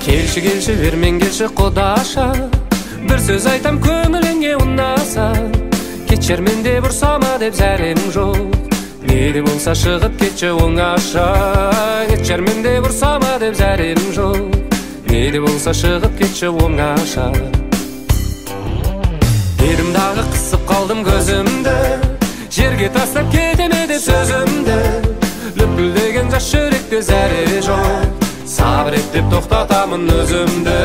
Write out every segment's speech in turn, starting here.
Келші бермен келші құдаша, бір сөз айтам көңіліңе ұнаса. Кечермен де бұрсама деп зәрем жоқ, не де болса шығып кетші оңаша. Кечермен де бұрсама деп зәрем жоқ, не де болса шығып кетші оңаша. Дедім дағы қысып қалдым көзімді, жерге тастап кетеме деп сөзімді. Лүпілдеген жас жүректе зәре жоқ, сабыр ет деп тоқтатамын өзімді.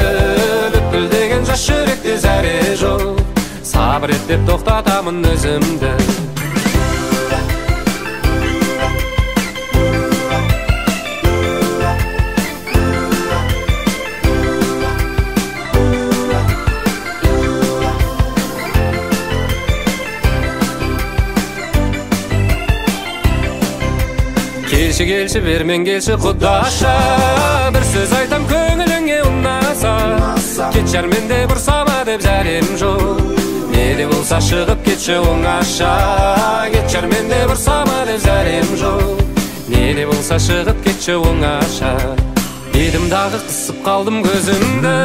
Лүпілдеген жас жүректе зәре жоқ, сабыр ет деп тоқтатамын өзімді. Келші бермен келші құдаша, бір сөз айтам көңіліңе ұнаса. Кетшермен де бұрсама деп зәрем жоқ, не де болса шығып кетші оңаша. Кетшермен де бұрсама деп зәрем жоқ, не де болса шығып кетші оңаша. Дедім дағы қысып қалдым көзімді,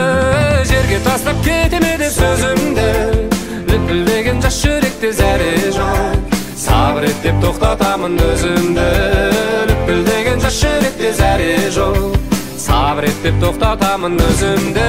жерге тастап кетеме деп сөзімді. Лүпілдеген жас жүректе зәре жоқ, сабыр ет деп тоқтатамын өзімді. Лүпілдеген жас жүректе зәре жоқ, сабыр ет деп тоқтатамын өзімді.